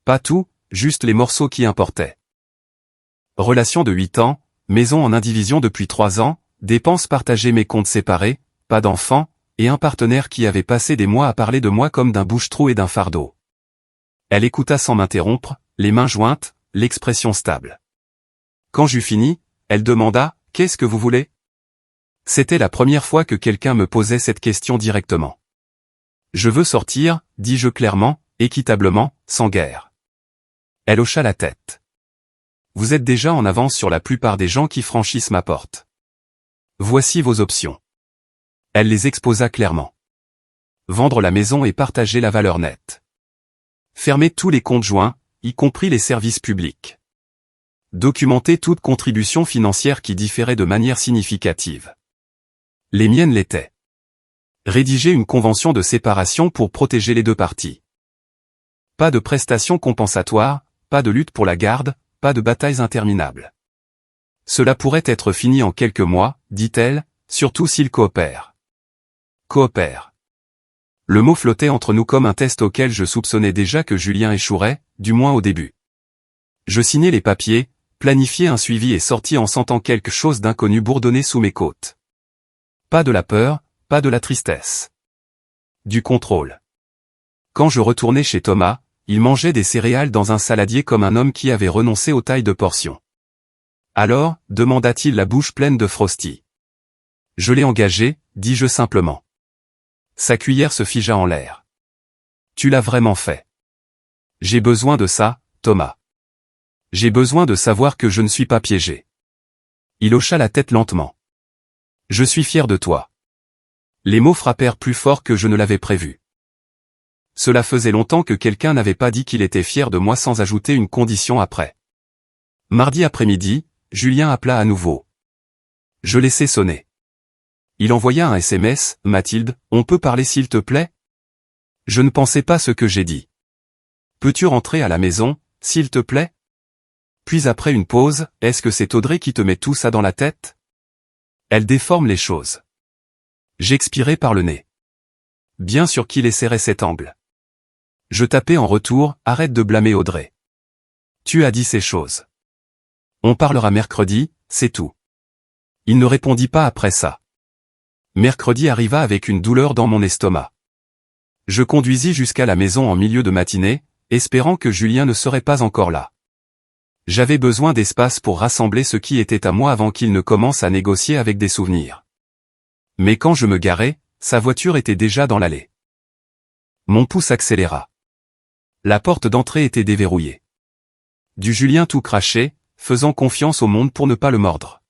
Pas tout, juste les morceaux qui importaient. Relation de 8 ans, maison en indivision depuis 3 ans, dépenses partagées mais comptes séparés, pas d'enfants, et un partenaire qui avait passé des mois à parler de moi comme d'un bouche-trou et d'un fardeau. Elle écouta sans m'interrompre, les mains jointes, l'expression stable. Quand j'eus fini, elle demanda « Qu'est-ce que vous voulez ?» C'était la première fois que quelqu'un me posait cette question directement. « Je veux sortir, dis-je clairement, équitablement, sans guerre. » Elle hocha la tête. « Vous êtes déjà en avance sur la plupart des gens qui franchissent ma porte. Voici vos options. » Elle les exposa clairement. Vendre la maison et partager la valeur nette. Fermer tous les comptes joints, y compris les services publics. Documenter toute contribution financière qui différait de manière significative. Les miennes l'étaient. Rédiger une convention de séparation pour protéger les deux parties. Pas de prestations compensatoires, pas de lutte pour la garde, pas de batailles interminables. Cela pourrait être fini en quelques mois, dit-elle, surtout s'il coopère. Coopère. Le mot flottait entre nous comme un test auquel je soupçonnais déjà que Julien échouerait, du moins au début. Je signai les papiers, planifiai un suivi et sortis en sentant quelque chose d'inconnu bourdonner sous mes côtes. Pas de la peur, pas de la tristesse. Du contrôle. Quand je retournai chez Thomas, il mangeait des céréales dans un saladier comme un homme qui avait renoncé aux tailles de portions. Alors, demanda-t-il la bouche pleine de Frosty. Je l'ai engagé, dis-je simplement. Sa cuillère se figea en l'air. Tu l'as vraiment fait. J'ai besoin de ça, Thomas. J'ai besoin de savoir que je ne suis pas piégé. Il hocha la tête lentement. Je suis fier de toi. Les mots frappèrent plus fort que je ne l'avais prévu. Cela faisait longtemps que quelqu'un n'avait pas dit qu'il était fier de moi sans ajouter une condition après. Mardi après-midi, Julien appela à nouveau. Je laissai sonner. Il envoya un SMS, « Mathilde, on peut parler s'il te plaît ?» Je ne pensais pas ce que j'ai dit. « Peux-tu rentrer à la maison, s'il te plaît ?» Puis après une pause, « Est-ce que c'est Audrey qui te met tout ça dans la tête ?» Elle déforme les choses. J'expirai par le nez. Bien sûr qu'il essaierait cet angle. Je tapais en retour, « Arrête de blâmer Audrey. Tu as dit ces choses. On parlera mercredi, c'est tout. » Il ne répondit pas après ça. Mercredi arriva avec une douleur dans mon estomac. Je conduisis jusqu'à la maison en milieu de matinée, espérant que Julien ne serait pas encore là. J'avais besoin d'espace pour rassembler ce qui était à moi avant qu'il ne commence à négocier avec des souvenirs. Mais quand je me garai, sa voiture était déjà dans l'allée. Mon pouce accéléra. La porte d'entrée était déverrouillée. Du Julien tout craché, faisant confiance au monde pour ne pas le mordre.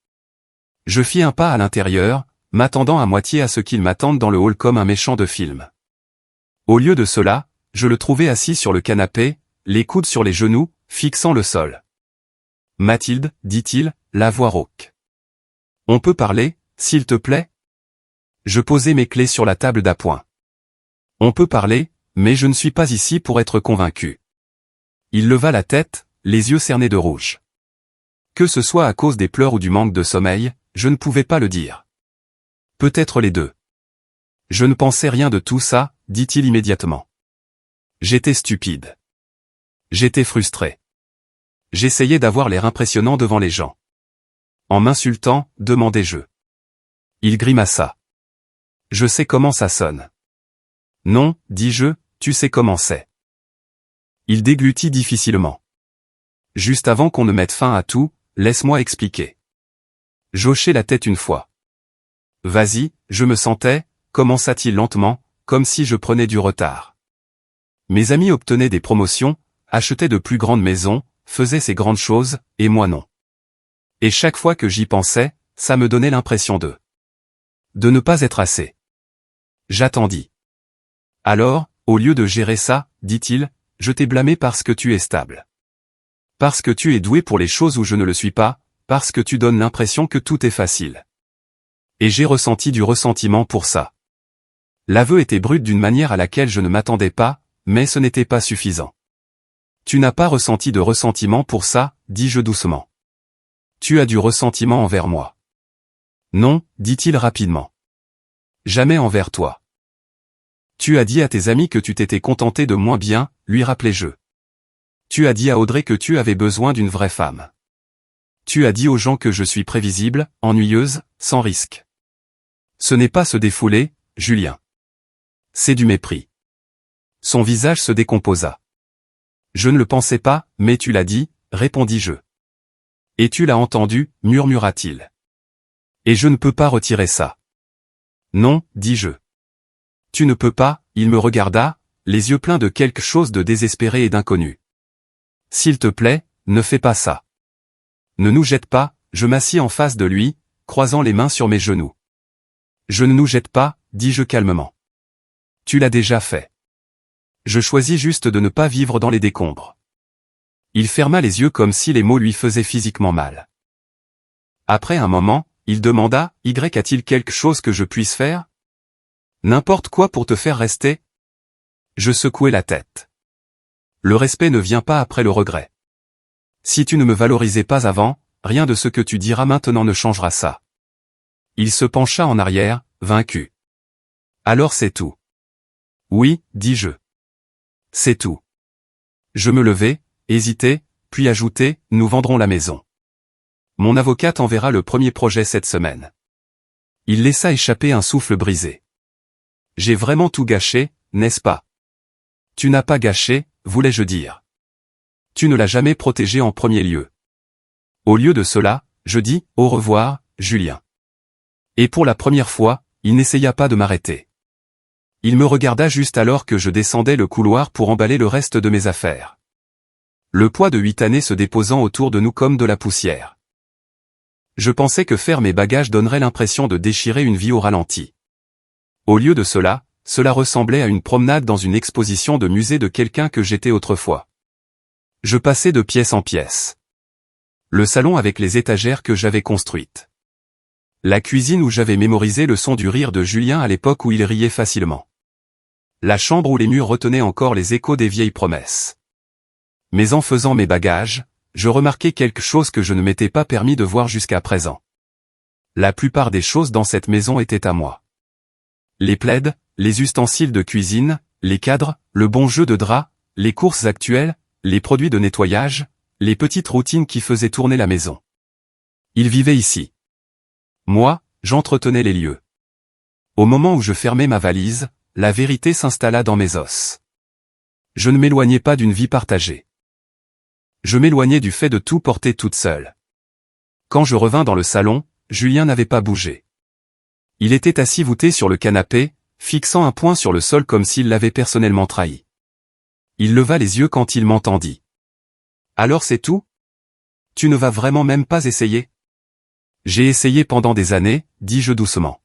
Je fis un pas à l'intérieur, m'attendant à moitié à ce qu'il m'attende dans le hall comme un méchant de film. Au lieu de cela, je le trouvai assis sur le canapé, les coudes sur les genoux, fixant le sol. « Mathilde, dit-il, la voix rauque. On peut parler, s'il te plaît ?» Je posai mes clés sur la table d'appoint. « On peut parler, mais je ne suis pas ici pour être convaincu. » Il leva la tête, les yeux cernés de rouge. Que ce soit à cause des pleurs ou du manque de sommeil, je ne pouvais pas le dire. Peut-être les deux. Je ne pensais rien de tout ça, dit-il immédiatement. J'étais stupide. J'étais frustré. J'essayais d'avoir l'air impressionnant devant les gens. En m'insultant, demandai-je. Il grimaça. Je sais comment ça sonne. Non, dis-je, tu sais comment c'est. Il déglutit difficilement. Juste avant qu'on ne mette fin à tout, laisse-moi expliquer. J'hochai la tête une fois. Vas-y, je me sentais, commença-t-il lentement, comme si je prenais du retard. Mes amis obtenaient des promotions, achetaient de plus grandes maisons, faisaient ces grandes choses, et moi non. Et chaque fois que j'y pensais, ça me donnait l'impression de ne pas être assez. J'attendis. Alors, au lieu de gérer ça, dit-il, je t'ai blâmé parce que tu es stable. Parce que tu es doué pour les choses où je ne le suis pas, parce que tu donnes l'impression que tout est facile. Et j'ai ressenti du ressentiment pour ça. L'aveu était brut d'une manière à laquelle je ne m'attendais pas, mais ce n'était pas suffisant. Tu n'as pas ressenti de ressentiment pour ça, dis-je doucement. Tu as du ressentiment envers moi. Non, dit-il rapidement. Jamais envers toi. Tu as dit à tes amis que tu t'étais contenté de moins bien, lui rappelai-je. Tu as dit à Audrey que tu avais besoin d'une vraie femme. Tu as dit aux gens que je suis prévisible, ennuyeuse, sans risque. Ce n'est pas se défouler, Julien. C'est du mépris. Son visage se décomposa. Je ne le pensais pas, mais tu l'as dit, répondis-je. Et tu l'as entendu, murmura-t-il. Et je ne peux pas retirer ça. Non, dis-je. Tu ne peux pas, il me regarda, les yeux pleins de quelque chose de désespéré et d'inconnu. S'il te plaît, ne fais pas ça. Ne nous jette pas, je m'assis en face de lui, croisant les mains sur mes genoux. Je ne nous jette pas, dis-je calmement. Tu l'as déjà fait. Je choisis juste de ne pas vivre dans les décombres. Il ferma les yeux comme si les mots lui faisaient physiquement mal. Après un moment, il demanda, « Y a-t-il quelque chose que je puisse faire ? N'importe quoi pour te faire rester ?» Je secouai la tête. Le respect ne vient pas après le regret. Si tu ne me valorisais pas avant, rien de ce que tu diras maintenant ne changera ça. Il se pencha en arrière, vaincu. Alors c'est tout. Oui, dis-je. C'est tout. Je me levai, hésitai, puis ajoutai, nous vendrons la maison. Mon avocate enverra le premier projet cette semaine. Il laissa échapper un souffle brisé. J'ai vraiment tout gâché, n'est-ce pas? Tu n'as pas gâché, voulais-je dire. Tu ne l'as jamais protégé en premier lieu. Au lieu de cela, je dis, au revoir, Julien. Et pour la première fois, il n'essaya pas de m'arrêter. Il me regarda juste alors que je descendais le couloir pour emballer le reste de mes affaires. Le poids de 8 années se déposant autour de nous comme de la poussière. Je pensais que faire mes bagages donnerait l'impression de déchirer une vie au ralenti. Au lieu de cela, cela ressemblait à une promenade dans une exposition de musée de quelqu'un que j'étais autrefois. Je passais de pièce en pièce. Le salon avec les étagères que j'avais construites. La cuisine où j'avais mémorisé le son du rire de Julien à l'époque où il riait facilement. La chambre où les murs retenaient encore les échos des vieilles promesses. Mais en faisant mes bagages, je remarquai quelque chose que je ne m'étais pas permis de voir jusqu'à présent. La plupart des choses dans cette maison étaient à moi. Les plaids, les ustensiles de cuisine, les cadres, le bon jeu de drap, les courses actuelles, les produits de nettoyage, les petites routines qui faisaient tourner la maison. Ils vivaient ici. Moi, j'entretenais les lieux. Au moment où je fermais ma valise, la vérité s'installa dans mes os. Je ne m'éloignais pas d'une vie partagée. Je m'éloignais du fait de tout porter toute seule. Quand je revins dans le salon, Julien n'avait pas bougé. Il était assis voûté sur le canapé, fixant un poing sur le sol comme s'il l'avait personnellement trahi. Il leva les yeux quand il m'entendit. « Alors c'est tout? Tu ne vas vraiment même pas essayer? » « J'ai essayé pendant des années, dis-je doucement.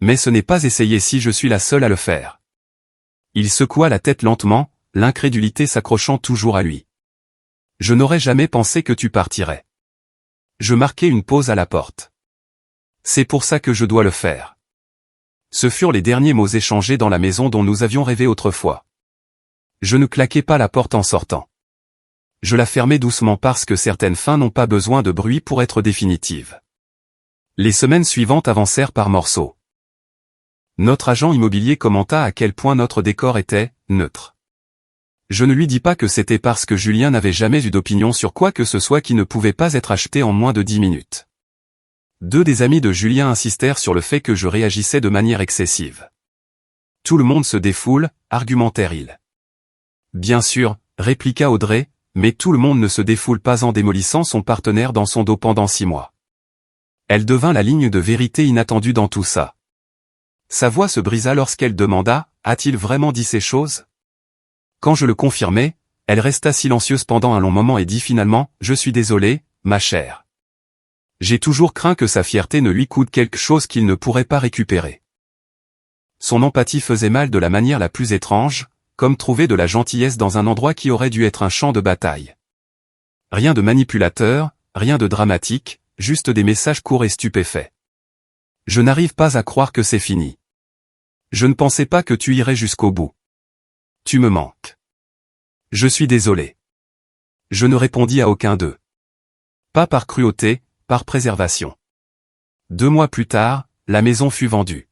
Mais ce n'est pas essayer si je suis la seule à le faire. Il secoua la tête lentement, l'incrédulité s'accrochant toujours à lui. Je n'aurais jamais pensé que tu partirais. Je marquai une pause à la porte. C'est pour ça que je dois le faire. Ce furent les derniers mots échangés dans la maison dont nous avions rêvé autrefois. Je ne claquai pas la porte en sortant. Je la fermai doucement parce que certaines fins n'ont pas besoin de bruit pour être définitives. Les semaines suivantes avancèrent par morceaux. Notre agent immobilier commenta à quel point notre décor était neutre. Je ne lui dis pas que c'était parce que Julien n'avait jamais eu d'opinion sur quoi que ce soit qui ne pouvait pas être acheté en moins de 10 minutes. Deux des amis de Julien insistèrent sur le fait que je réagissais de manière excessive. Tout le monde se défoule, argumentèrent-ils. Bien sûr, répliqua Audrey, mais tout le monde ne se défoule pas en démolissant son partenaire dans son dos pendant 6 mois. Elle devint la ligne de vérité inattendue dans tout ça. Sa voix se brisa lorsqu'elle demanda « A-t-il vraiment dit ces choses ?» Quand je le confirmai, elle resta silencieuse pendant un long moment et dit finalement « Je suis désolé, ma chère. J'ai toujours craint que sa fierté ne lui coûte quelque chose qu'il ne pourrait pas récupérer. » Son empathie faisait mal de la manière la plus étrange, comme trouver de la gentillesse dans un endroit qui aurait dû être un champ de bataille. Rien de manipulateur, rien de dramatique, juste des messages courts et stupéfaits. Je n'arrive pas à croire que c'est fini. Je ne pensais pas que tu irais jusqu'au bout. Tu me manques. Je suis désolé. Je ne répondis à aucun d'eux. Pas par cruauté, par préservation. 2 mois plus tard, la maison fut vendue.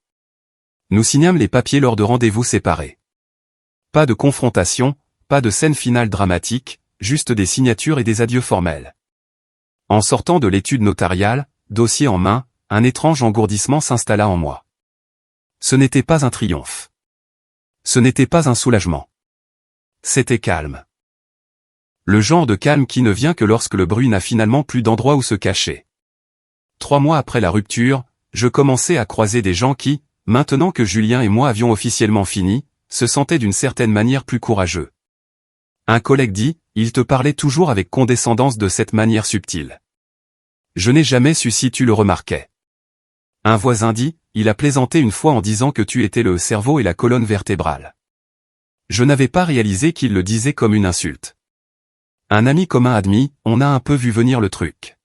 Nous signâmes les papiers lors de rendez-vous séparés. Pas de confrontation, pas de scène finale dramatique, juste des signatures et des adieux formels. En sortant de l'étude notariale, dossier en main, un étrange engourdissement s'installa en moi. Ce n'était pas un triomphe. Ce n'était pas un soulagement. C'était calme. Le genre de calme qui ne vient que lorsque le bruit n'a finalement plus d'endroit où se cacher. 3 mois après la rupture, je commençais à croiser des gens qui, maintenant que Julien et moi avions officiellement fini, se sentaient d'une certaine manière plus courageux. Un collègue dit, il te parlait toujours avec condescendance de cette manière subtile. Je n'ai jamais su si tu le remarquais. Un voisin dit, il a plaisanté une fois en disant que tu étais le cerveau et la colonne vertébrale. Je n'avais pas réalisé qu'il le disait comme une insulte. Un ami commun admis, on a un peu vu venir le truc.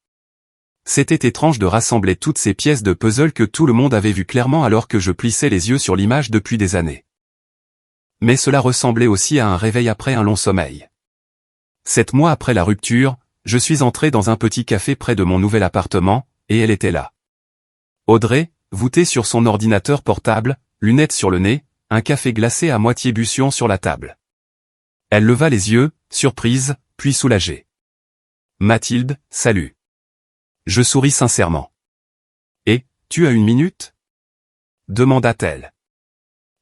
C'était étrange de rassembler toutes ces pièces de puzzle que tout le monde avait vues clairement alors que je plissais les yeux sur l'image depuis des années. Mais cela ressemblait aussi à un réveil après un long sommeil. 7 mois après la rupture, je suis entré dans un petit café près de mon nouvel appartement, et elle était là. Audrey, voûtée sur son ordinateur portable, lunettes sur le nez, un café glacé à moitié bution sur la table. Elle leva les yeux, surprise, puis soulagée. Mathilde, salut. Je souris sincèrement. Et, tu as une minute? Demanda-t-elle.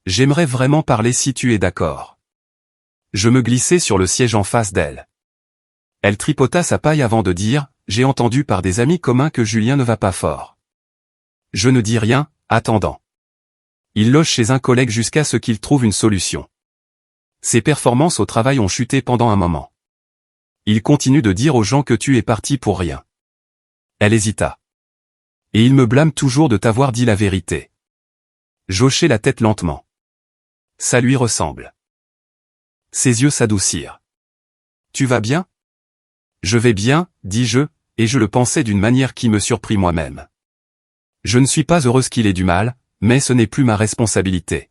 J'aimerais vraiment parler si tu es d'accord. Je me glissai sur le siège en face d'elle. Elle tripota sa paille avant de dire, j'ai entendu par des amis communs que Julien ne va pas fort. Je ne dis rien, attendant. Il loge chez un collègue jusqu'à ce qu'il trouve une solution. Ses performances au travail ont chuté pendant un moment. Il continue de dire aux gens que tu es parti pour rien. Elle hésita. Et il me blâme toujours de t'avoir dit la vérité. J'hochai la tête lentement. Ça lui ressemble. Ses yeux s'adoucirent. Tu vas bien? Je vais bien, dis-je, et je le pensais d'une manière qui me surprit moi-même. Je ne suis pas heureuse qu'il ait du mal, mais ce n'est plus ma responsabilité.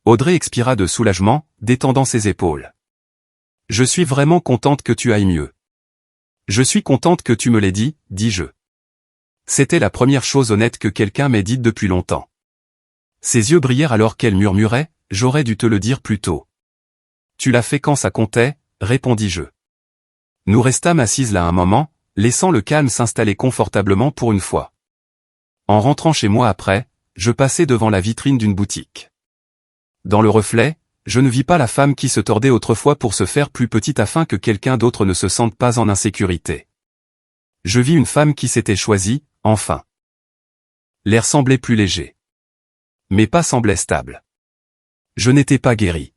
Audrey expira de soulagement, détendant ses épaules. Je suis vraiment contente que tu ailles mieux. Je suis contente que tu me l'aies dit, dis-je. C'était la première chose honnête que quelqu'un m'ait dite depuis longtemps. Ses yeux brillèrent alors qu'elle murmurait, j'aurais dû te le dire plus tôt. Tu l'as fait quand ça comptait, répondis-je. Nous restâmes assises là un moment, laissant le calme s'installer confortablement pour une fois. En rentrant chez moi après, je passai devant la vitrine d'une boutique. Dans le reflet, je ne vis pas la femme qui se tordait autrefois pour se faire plus petite afin que quelqu'un d'autre ne se sente pas en insécurité. Je vis une femme qui s'était choisie, enfin. L'air semblait plus léger. Mes pas semblaient stables. Je n'étais pas guéri.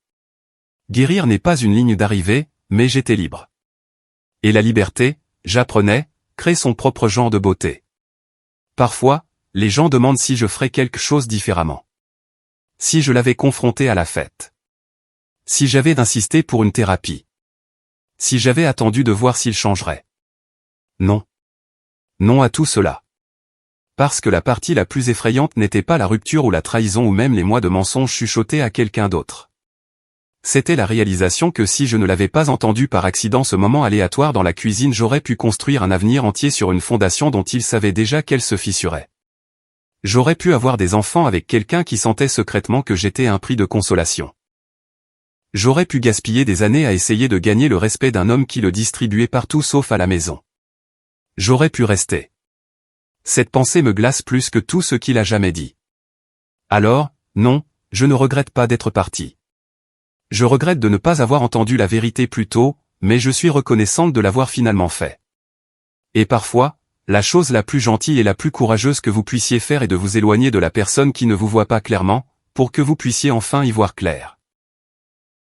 Guérir n'est pas une ligne d'arrivée, mais j'étais libre. Et la liberté, j'apprenais, crée son propre genre de beauté. Parfois, les gens demandent si je ferais quelque chose différemment. Si je l'avais confronté à la fête. Si j'avais d'insister pour une thérapie. Si j'avais attendu de voir s'il changerait. Non. Non à tout cela. Parce que la partie la plus effrayante n'était pas la rupture ou la trahison ou même les mois de mensonges chuchotés à quelqu'un d'autre. C'était la réalisation que si je ne l'avais pas entendu par accident ce moment aléatoire dans la cuisine, j'aurais pu construire un avenir entier sur une fondation dont il savait déjà qu'elle se fissurait. J'aurais pu avoir des enfants avec quelqu'un qui sentait secrètement que j'étais un prix de consolation. J'aurais pu gaspiller des années à essayer de gagner le respect d'un homme qui le distribuait partout sauf à la maison. J'aurais pu rester. Cette pensée me glace plus que tout ce qu'il a jamais dit. Alors, non, je ne regrette pas d'être parti. Je regrette de ne pas avoir entendu la vérité plus tôt, mais je suis reconnaissante de l'avoir finalement fait. Et parfois, la chose la plus gentille et la plus courageuse que vous puissiez faire est de vous éloigner de la personne qui ne vous voit pas clairement, pour que vous puissiez enfin y voir clair.